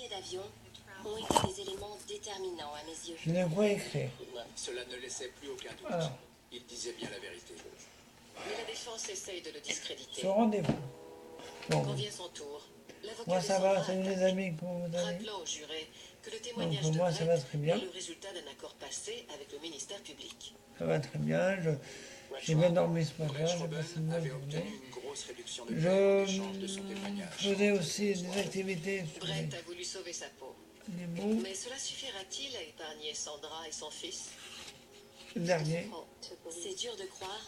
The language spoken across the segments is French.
billets d'avion ont été des éléments déterminants à mes yeux. Je ne vois écrire. Cela ne laissait plus aucun doute. Alors, Il disait bien la vérité. Mais la défense essaye de le ce discréditer. rendez-vous. Bon, Quand vient son tour, l'avocat moi de ça Sandra va, salut les attaque, amis, comment vous allez? rappelant au juré que le témoignage Donc de moi ça va Brett très bien. est le résultat d'un accord passé avec le ministère public. Ça va très bien, j'ai bien dormi ce matin, Brett j'ai Schroben passé une bonne avait obtenu journée. une grosse réduction de peine en échange de Je son témoignage. faisais aussi des activités sur Brett a voulu sauver sa peau. les mots. Mais cela suffira-t-il à épargner Sandra et son fils? Le dernier, C'est dur de croire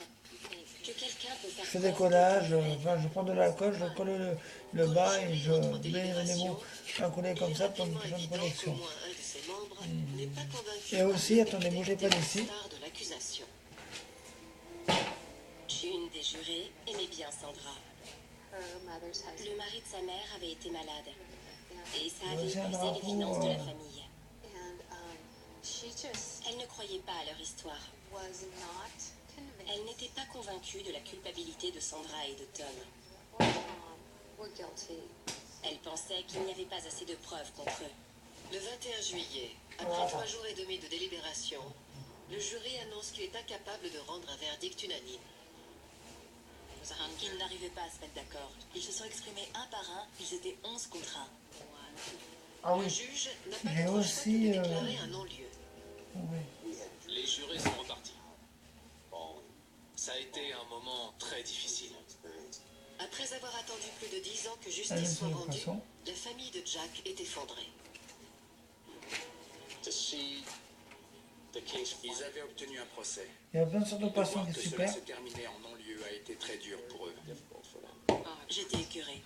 que quelqu'un peut faire je fais des preuve collages, de haine. enfin je prends de l'alcool, je colle le bas et je mets les mots à coller comme ça pour une prochaine collection. Au moins un de ses membres n'est pas convaincu Et aussi, par attendez, bougez pas des d'ici. stars de l'accusation. Une des jurées aimait bien Sandra. Le mari de sa mère avait été malade. Et ça avait C'est un épuisé drapeau, les finances de la famille. Elle ne croyait pas à leur histoire. Elle n'était pas convaincue de la culpabilité de Sandra et de Tom. Elle pensait qu'il n'y avait pas assez de preuves contre eux. Le 21 juillet, après 3 jours et demi de délibération, le jury annonce qu'il est incapable de rendre un verdict unanime. Ils n'arrivaient pas à se mettre d'accord. Ils se sont exprimés un par un. Ils étaient 11 contre 1. Ah Le oui, juge n'a pas j'ai d'autre choix aussi, que de déclarer un non-lieu. oui. Les jurés sont repartis. Bon, ça a été un moment très difficile. Après avoir attendu plus de 10 ans que Allez, justice soit de rendue, façon. la famille de Jack est effondrée. Ils avaient obtenu un procès. Il y a plein de sortes de De poissons voir qui que est cela super. se terminait en non-lieu a été très dur pour eux. J'étais écœurée.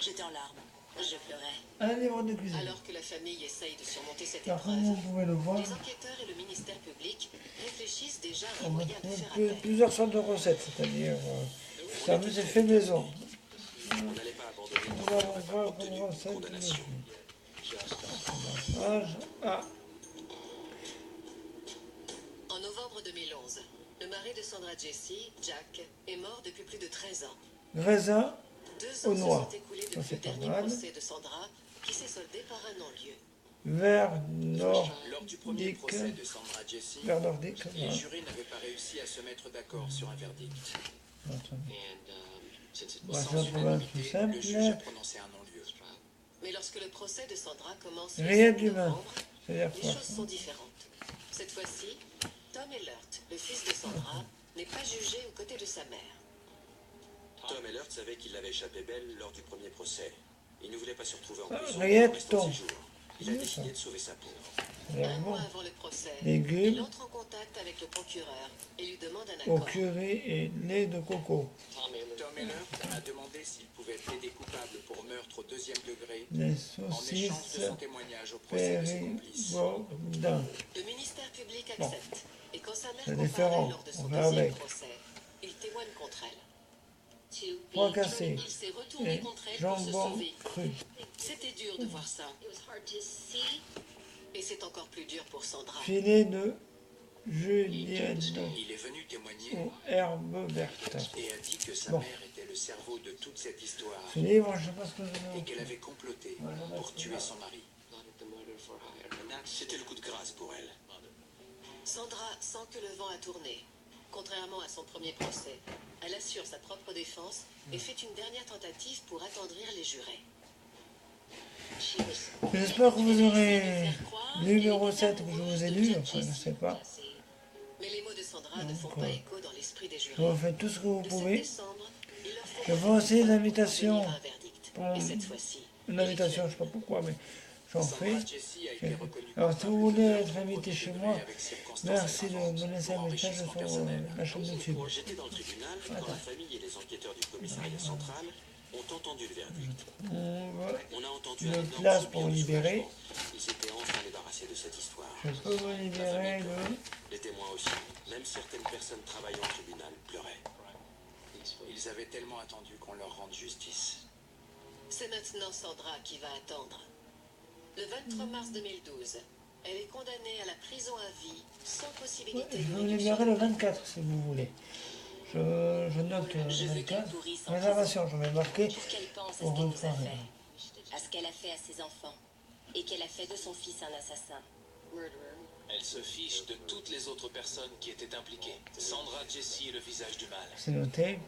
J'étais en larmes. Je pleurais. Un livre de cuisine. Alors que la famille essaye de surmonter cette Alors comme épreuve, vous pouvez le voir, les enquêteurs et le ministère public réfléchissent déjà à un on a moyen de trouvé faire appel. plusieurs sortes de recettes, c'est-à-dire ça c'est fait maison. On n'allait pas abandonner Nous tant allons voir obtenu une une recette de condamnation. page A. En novembre 2011, le mari de Sandra Jessie, Jack, est mort depuis plus de 13 ans. Raisin 2 Au ans se noir. sont écoulés Ça, depuis c'est le pas dernier mal. procès de Sandra, qui s'est soldé par un non-lieu. vert Lors du premier nordique, procès de Sandra Jessie, vert nordique. les Voilà. jurés n'avaient pas réussi à se mettre d'accord sur un verdict. Bah, Sans c'est un problème unanimité, tout simple. le juge a prononcé un non-lieu. Mais lorsque le procès de Sandra commence le Rien 7 d'humain. novembre, C'est-à-dire les quoi choses sont différentes. Cette fois-ci, Tom Ellert, le fils de Sandra, n'est pas jugé aux côtés de sa mère. Tom Ellert savait qu'il avait échappé belle lors du premier procès. Il ne voulait pas se retrouver en Ah, prison Rilleton. pour le restant de ses jours. Il a Oui, décidé ça. de sauver sa peau. C'est-à-dire Un bon. mois avant le procès, Légumes. il entre en contact avec le procureur et lui demande un Au accord. curry et lait de coco. Tom Ellert a demandé s'il pouvait plaider coupable pour meurtre au 2e degré Les en échange saucisses de son témoignage au procès de ses complices. péribaudin. Le ministère public Bon. accepte. Et quand sa mère C'est comparaît différent. lors de son On va deuxième avec. procès, il témoigne contre elle. Pois cassé Il s'est retourné et contre elle pour se jambon sauver. cru. C'était dur de voir ça. Et c'est encore plus dur pour Sandra. Filet de julienne Il est venu témoigner aux herbes vertes. et a dit que sa Bon. mère était le cerveau de toute cette histoire Ce livre, je sais pas ce que je et vais qu'elle avait comploté pour tuer son mari. C'était le coup de grâce pour elle. Sandra sent que le vent a tourné. Contrairement à son premier procès, elle assure sa propre défense et fait une dernière tentative pour attendrir les jurés. J'espère que vous aurez lu les recettes que je vous ai lues, enfin je sais pas. Mais les mots de Sandra ne font Donc, pas écho dans l'esprit des jurés. Vous faites tout ce que vous Le 7 pouvez. décembre, il leur faut Je vois aussi une pour invitation. obtenir un verdict. Pour Et cette fois-ci, Une invitation, je sais pas pourquoi, mais j'en fais. Sandra Jessie a été reconnue Alors si vous voulez être invité au chez degré moi, avec circonstances merci de aggravantes me laisser pour un message enrichissement sur personnel. la chaîne YouTube. J'étais dans le tribunal quand la famille et les enquêteurs du commissariat central ont entendu le verdict. On va- On a entendu Le un énorme place soupir pour de libérer. soulagement. Ils s'étaient enfin débarrassés de cette histoire. Je peux vous libérer le... Les témoins aussi. Même certaines personnes travaillant au tribunal pleuraient. Ils avaient tellement attendu qu'on leur rende justice. c'est maintenant Sandra qui va attendre. Le 23 mars 2012, elle est condamnée à la prison à vie sans possibilité Je de vous réduction libérer de le peine. 24 si vous voulez. Je note Je veux 24. qu'elle pourrisse en Réservation, je vais marquer pour qu'elle pense à ce pour qu'elle une nous a soirée. fait, à ce qu'elle a fait à ses enfants, et qu'elle a fait de son fils un assassin. Elle se fiche de toutes les autres personnes qui étaient impliquées. Sandra Jessie est le visage du mal. C'est noté.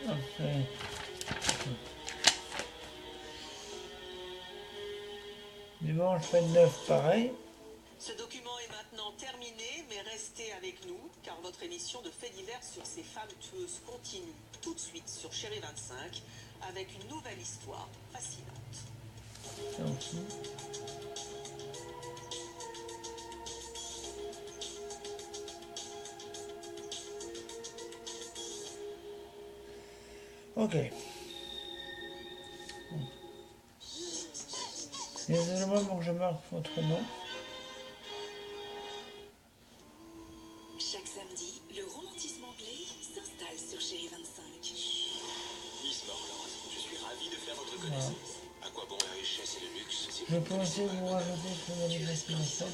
Après. Dimanche 29, pareil. Ce document est maintenant terminé, mais restez avec nous, car votre émission de faits divers sur ces femmes tueuses continue tout de suite sur Chérie 25, avec une nouvelle histoire fascinante. Ok. Les éléments pour que je marque votre nom. Chaque samedi, le romantisme anglais s'installe sur Chérie 25. Miss Morland, je suis ravi de faire votre connaissance. À quoi bon la richesse et le luxe si Je peux aussi vous rajouter sur la destination.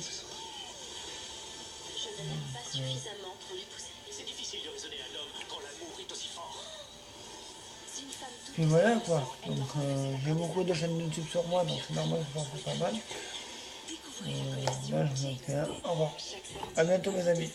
Je ne l'aime pas suffisamment pour l'épouser. C'est difficile de raisonner un homme quand l'amour est aussi fort. Si une femme toute Puis voilà quoi. Donc j'ai beaucoup de chaînes YouTube sur moi, donc c'est normal que j'en fais pas mal. découvre les relations Là je vous en fais un. Au revoir. À bientôt mes amis.